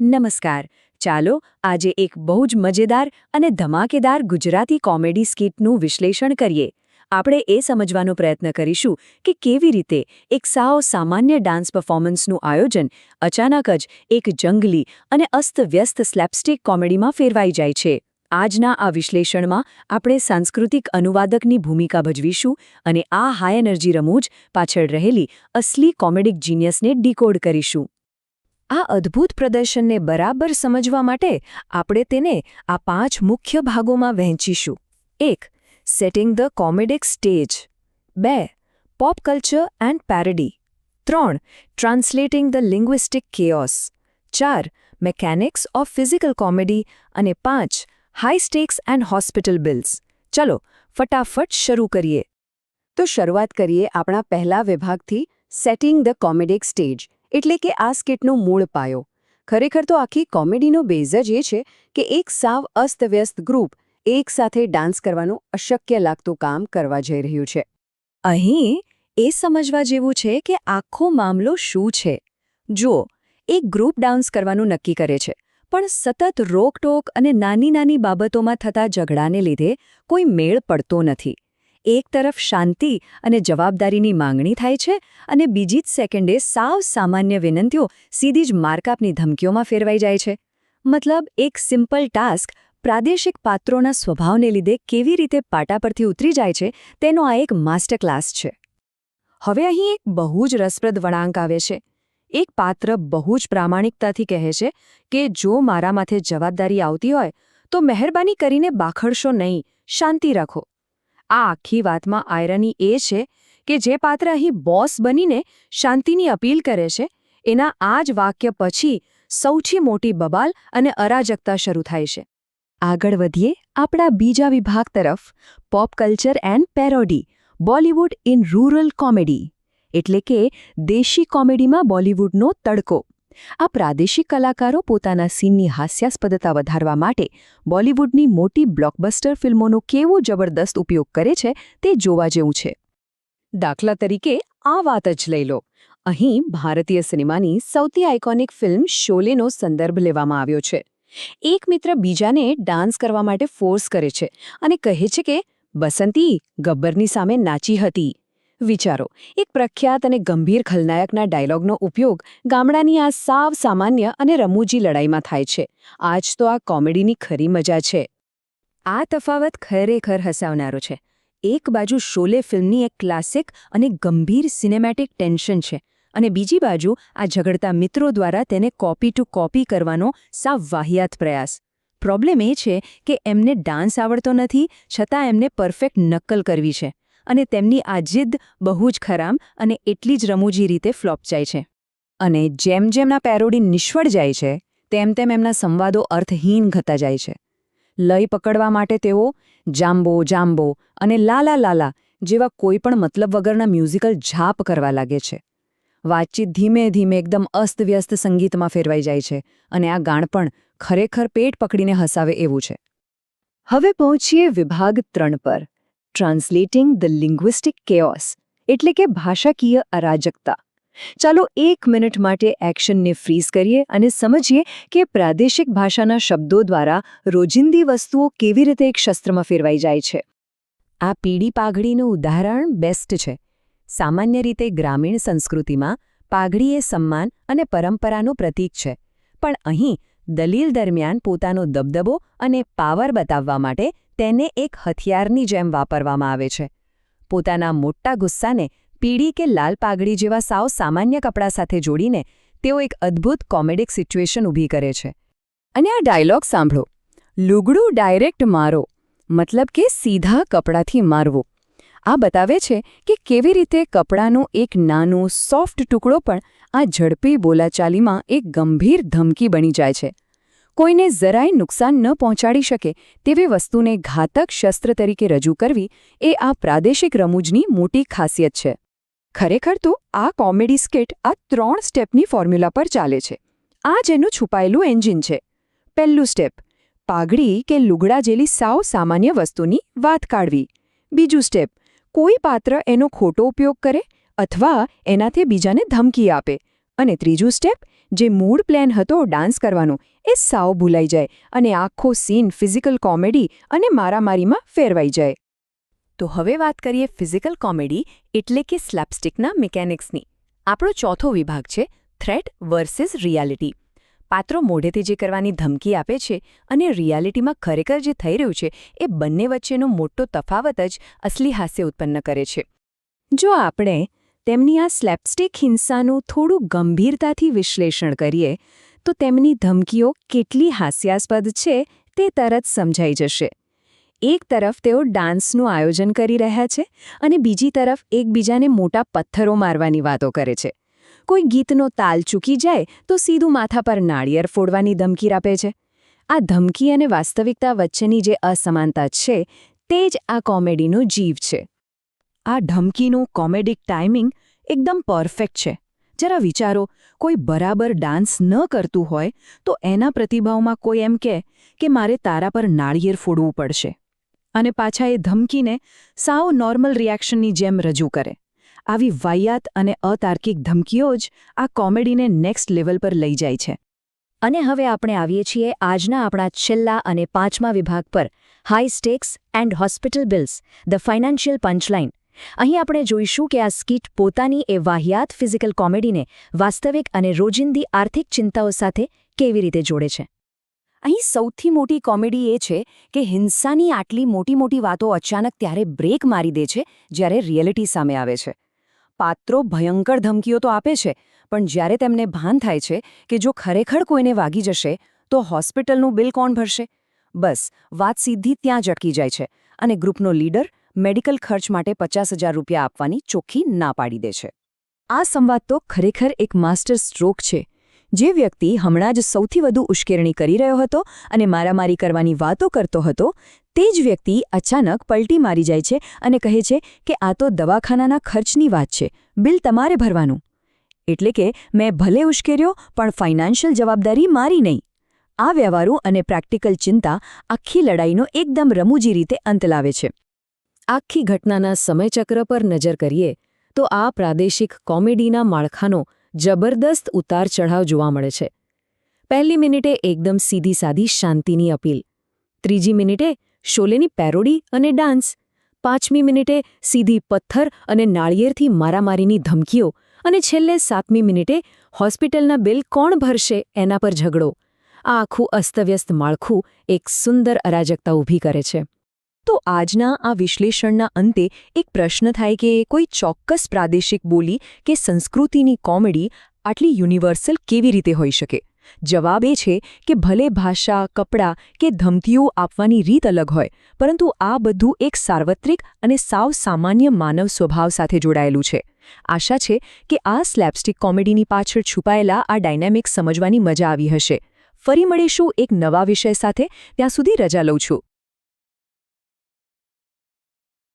નમસ્કાર. ચાલો આજે એક બહુ જ મજેદાર અને ધમાકેદાર ગુજરાતી કોમેડી સ્કિટનું વિશ્લેષણ કરીએ. આપણે એ સમજવાનો પ્રયત્ન કરીશું કે કેવી રીતે એક સાવ સામાન્ય ડાન્સ પરફોર્મન્સનું આયોજન અચાનક જ એક જંગલી અને અસ્તવ્યસ્ત સ્લેપસ્ટિક કોમેડીમાં ફેરવાઈ જાય છે. આજના આ વિશ્લેષણમાં આપણે સાંસ્કૃતિક અનુવાદકની ભૂમિકા ભજવીશું અને આ હાઈ એનર્જી રમૂજ પાછળ રહેલી અસલી કોમેડિક જીનિયસને ડીકોડ કરીશું. આ અદ્ભુત પ્રદર્શનને બરાબર સમજવા માટે આપણે તેને આ 5 મુખ્ય ભાગોમાં વહેંચીશું. 1. Setting the comedic stage. 2. Pop culture and parody. 3. Translating the linguistic chaos. 4. Mechanics of physical comedy. અને 5. High stakes and hospital bills. ચલો ફટાફટ શરૂ કરીએ. તો શરૂઆત કરીએ આપણા પહેલા વિભાગથી, સેટિંગ ધ કોમેડિક સ્ટેજ. એટલે કે આ સ્કિટનો મૂળ પાયો. ખરેખર તો આખી કોમેડીનો બેઝ જ એ છે કે એક સાવ અસ્તવ્યસ્ત ગ્રુપ એકસાથે ડાન્સ કરવાનું અશક્ય લાગતું કામ કરવા જઈ રહ્યું છે. અહીં એ સમજવા જેવું છે કે આખો મામલો શું છે. જુઓ, એક ગ્રુપ ડાન્સ કરવાનું નક્કી કરે છે, પણ સતત રોકટોક અને નાની નાની બાબતોમાં થતા ઝઘડાને લીધે કોઈ મેળ પડતો નથી. એક તરફ શાંતિ અને જવાબદારીની માંગણી થાય છે અને બીજી જ સેકન્ડે સાવ સામાન્ય વિનંતીઓ સીધી જ મારકાપની ધમકીઓમાં ફેરવાઈ જાય છે. મતલબ એક સિમ્પલ ટાસ્ક પ્રાદેશિક પાત્રોના સ્વભાવને લીધે કેવી રીતે પાટા પરથી ઉતરી જાય છે તેનો આ એક માસ્ટર ક્લાસ છે. હવે અહીં એક બહુ જ રસપ્રદ વળાંક આવે છે. એક પાત્ર બહુ જ પ્રામાણિકતાથી કહે છે કે જો મારા માથે જવાબદારી આવતી હોય તો મહેરબાની કરીને બાખડશો નહીં, શાંતિ રાખો. આ આખી વાતમાં આયરની એ છે કે જે પાત્ર અહીં બોસ બનીને શાંતિની અપીલ કરે છે એના આ જ વાક્ય પછી સૌથી મોટી બબાલ અને અરાજકતા શરૂ થાય છે. આગળ વધીએ આપણા બીજા વિભાગ તરફ, pop culture and parody. Bollywood in rural comedy. એટલે કે દેશી કોમેડીમાં બોલિવૂડનો તડકો. આ પ્રાદેશિક કલાકારો પોતાના સીનની હાસ્યાસ્પદતા વધારવા માટે બોલિવૂડની મોટી બ્લોકબસ્ટર ફિલ્મોનો કેવો જબરદસ્ત ઉપયોગ કરે છે તે જોવા જેવું છે. દાખલા તરીકે આ વાત જ લઈ લો. અહીં ભારતીય સિનેમાની સૌથી આઇકોનિક ફિલ્મ શોલેનો સંદર્ભ લેવામાં આવ્યો છે. એક મિત્ર બીજાને ડાન્સ કરવા માટે ફોર્સ કરે છે અને કહે છે કે બસંતી ગબ્બરની સામે નાચી હતી. વિચારો, એક પ્રખ્યાત અને ગંભીર ખલનાયકના ડાયલોગનો ઉપયોગ ગામડાની આ સાવ સામાન્ય અને રમૂજી લડાઈમાં થાય છે. આ જ તો આ કોમેડીની ખરી મજા છે. આ તફાવત ખરેખર હસાવનારો છે. એક બાજુ શોલે ફિલ્મની એક ક્લાસિક અને ગંભીર સિનેમેટિક ટેન્શન છે, અને બીજી બાજુ આ ઝઘડતા મિત્રો દ્વારા તેને કોપી ટુ કોપી કરવાનો સાવ વાહિયાત પ્રયાસ. પ્રોબ્લેમ એ છે કે એમને ડાન્સ આવડતો નથી, છતાં એમને પરફેક્ટ નકલ કરવી છે. અને તેમની આ જિદ્દ બહુ જ ખરાબ અને એટલી જ રમૂજી રીતે ફ્લોપ જાય છે. અને જેમ જેમના પેરોડી નિષ્ફળ જાય છે તેમ તેમ એમના સંવાદો અર્થહીન થતા જાય છે. લય પકડવા માટે તેઓ જાંબો જાંબો અને લાલા લાલા જેવા કોઈપણ મતલબ વગરના મ્યુઝિકલ ઝાપ કરવા લાગે છે. વાતચીત ધીમે ધીમે એકદમ અસ્તવ્યસ્ત સંગીતમાં ફેરવાઈ જાય છે અને આ ગાણપણ ખરેખર પેટ પકડીને હસાવે એવું છે. હવે પહોંચીએ વિભાગ 3 પર, ટ્રાન્સલેટિંગ ધ લિંગ્વિસ્ટિક કેઓસ. એટલે કે ભાષાકીય અરાજકતા. ચાલો 1 મિનિટ માટે એક્શનને ફ્રીઝ કરીએ અને સમજીએ કે પ્રાદેશિક ભાષાના શબ્દો દ્વારા રોજિંદી વસ્તુઓ કેવી રીતે એક શસ્ત્રમાં ફેરવાઈ જાય છે. આ પીળી પાઘડીનું ઉદાહરણ બેસ્ટ છે. સામાન્ય રીતે ગ્રામીણ સંસ્કૃતિમાં પાઘડી એ સન્માન અને પરંપરાનું પ્રતીક છે, પણ અહીં દલીલ દરમિયાન પોતાનો દબદબો અને પાવર બતાવવા માટે તેને એક હથિયારની જેમ વાપરવામાં આવે છે. પોતાના મોટા ગુસ્સાને પીળી કે લાલ પાઘડી જેવા સાવ સામાન્ય કપડાં સાથે જોડીને તેઓ એક અદ્ભુત કોમેડિક સિચ્યુએશન ઊભી કરે છે. અને આ ડાયલોગ સાંભળો, લુગડું ડાયરેક્ટ મારો, મતલબ કે સીધા કપડાથી મારવું. આ બતાવે છે કે કેવી રીતે કપડાનો એક નાનો સોફ્ટ ટુકડો પણ આ ઝડપી બોલાચાલીમાં એક ગંભીર ધમકી બની જાય છે. કોઈને જરાય નુકસાન ન પહોંચાડી શકે તેવી વસ્તુને ઘાતક શસ્ત્ર તરીકે રજૂ કરવી એ આ પ્રાદેશિક રમૂજની મોટી ખાસિયત છે. ખરેખર તો આ કોમેડી સ્કિટ આ 3 સ્ટેપની ફોર્મ્યુલા પર ચાલે છે. આ જ એનું છુપાયેલું એન્જિન છે. પહેલું સ્ટેપ, પાઘડી કે લુગડા જેલી સાવ સામાન્ય વસ્તુની વાત કાઢવી. બીજું સ્ટેપ, કોઈ પાત્ર એનો ખોટો ઉપયોગ કરે અથવા એનાથી બીજાને ધમકી આપે. અને ત્રીજું સ્ટેપ, જે મૂળ પ્લાન હતો ડાન્સ કરવાનો એ સાવ ભૂલાઈ જાય અને આખો સીન ફિઝિકલ કોમેડી અને મારામારીમાં ફેરવાઈ જાય. તો હવે વાત કરીએ ફિઝિકલ કોમેડી એટલે કે સ્લેપસ્ટિકના મિકેનિક્સની. આપણો ચોથો વિભાગ છે થ્રેટ વર્સિસ રિયાલિટી. પાત્રો મોઢેથી જે કરવાની ધમકી આપે છે અને રિયાલિટીમાં ખરેખર જે થઈ રહ્યું છે એ બંને વચ્ચેનો મોટો તફાવત જ અસલી હાસ્ય ઉત્પન્ન કરે છે. જો આપણે તેમની આ સ્લેપસ્ટિક હિંસાનું થોડું ગંભીરતાથી વિશ્લેષણ કરીએ તો તેમની ધમકીઓ કેટલી હાસ્યાસ્પદ છે તે તરત સમજાઈ જશે. એક તરફ તેઓ ડાન્સનું આયોજન કરી રહ્યા છે અને બીજી તરફ એકબીજાને મોટા પથ્થરો મારવાની વાતો કરે છે. કોઈ ગીતનો તાલ ચૂકી જાય તો સીધું માથા પર નાળિયેર ફોડવાની ધમકી આપે છે. આ ધમકી અને વાસ્તવિકતા વચ્ચેની જે અસમાનતા છે તે જ આ કોમેડીનો જીવ છે. આ ધમકીનું કોમેડિક ટાઈમિંગ એકદમ પરફેક્ટ છે. જરા વિચારો, કોઈ બરાબર ડાન્સ ન કરતું હોય તો એના પ્રતિભાવમાં કોઈ એમ કહે કે મારે તારા પર નાળિયેર ફોડવું પડશે, અને પાછા એ ધમકીને સાવ નોર્મલ રિએક્શનની જેમ રજૂ કરે. આવી વાહિયાત અને અતાર્કિક ધમકીઓ જ આ કોમેડીને નેક્સ્ટ લેવલ પર લઈ જાય છે. અને હવે આપણે આવીએ છીએ આજના આપણા છેલ્લા અને પાંચમા વિભાગ પર, high stakes and hospital bills, the financial punchline. અહીં આપણે જોઈશું કે આ સ્કીટ પોતાની એ વાહિયાત ફિઝિકલ કોમેડીને વાસ્તવિક અને રોજિંદી આર્થિક ચિંતાઓ સાથે કેવી રીતે જોડે છે. અહીં સૌથી મોટી કોમેડી એ છે કે હિંસાની આટલી મોટી વાતો અચાનક ત્યારે બ્રેક મારી દે છે જ્યારે રિયાલિટી સામે આવે છે. પાત્રો ભયંકર ધમકીઓ તો આપે છે, પણ જ્યારે તેમને ભાન થાય છે કે જો ખરેખર કોઈને વાગી જશે તો હોસ્પિટલનું બિલ કોણ ભરશે, બસ વાત સીધી ત્યાં જ અટકી જાય છે અને ગ્રુપનો લીડર મેડિકલ ખર્ચ માટે 50,000 રૂપિયા આપવાની ચોખ્ખી ના પાડી દે છે. આ સંવાદ તો ખરેખર એક માસ્ટર સ્ટ્રોક છે. જે વ્યક્તિ હમણાં જ સૌથી વધુ ઉશ્કેરણી કરી રહ્યો હતો અને મારામારી કરવાની વાતો કરતો હતો તે જ વ્યક્તિ અચાનક પલટી મારી જાય છે અને કહે છે કે આ તો દવાખાનાના ખર્ચની વાત છે, બિલ તમારે ભરવાનું. એટલે કે મેં ભલે ઉશ્કેર્યો પણ ફાઇનાન્શિયલ જવાબદારી મારી નહીં. આ વ્યવહારુ અને પ્રેક્ટિકલ ચિંતા આખી લડાઈનો એકદમ રમૂજી રીતે અંત લાવે છે. આખી ઘટનાના સમયચક્ર પર નજર કરીએ તો આ પ્રાદેશિક કોમેડીના માળખાનો જબરદસ્ત ઉતાર ચઢાવ જોવા મળે છે. પહેલી મિનિટે એકદમ સીધી સાદી શાંતિની અપીલ, ત્રીજી મિનિટે શોલેની પેરોડી અને ડાન્સ, પાંચમી મિનિટે સીધી પથ્થર અને નાળિયેરથી મારામારીની ધમકીઓ અને છેલ્લે 7મી મિનિટે હોસ્પિટલના બિલ કોણ ભરશે એના પર ઝઘડો. આ આખું અસ્તવ્યસ્ત માળખું એક સુંદર અરાજકતા ઊભી કરે છે. તો આજના આ વિશ્લેષણના અંતે એક પ્રશ્ન થાય કે કોઈ ચોક્કસ પ્રાદેશિક બોલી કે સંસ્કૃતિની કોમેડી આટલી યુનિવર્સલ કેવી રીતે હોઈ શકે? જવાબ એ છે કે ભલે ભાષા, કપડાં કે ધમકીઓ આપવાની રીત અલગ હોય, પરંતુ આ બધું એક સાર્વત્રિક અને સાવ સામાન્ય માનવ સ્વભાવ સાથે જોડાયેલું છે. આશા છે કે આ સ્લેપસ્ટિક કોમેડીની પાછળ છુપાયેલા આ ડાયનેમિક્સ સમજવાની મજા આવી હશે. ફરી મળીશું એક નવા વિષય સાથે. ત્યાં સુધી રજા લઉં છું.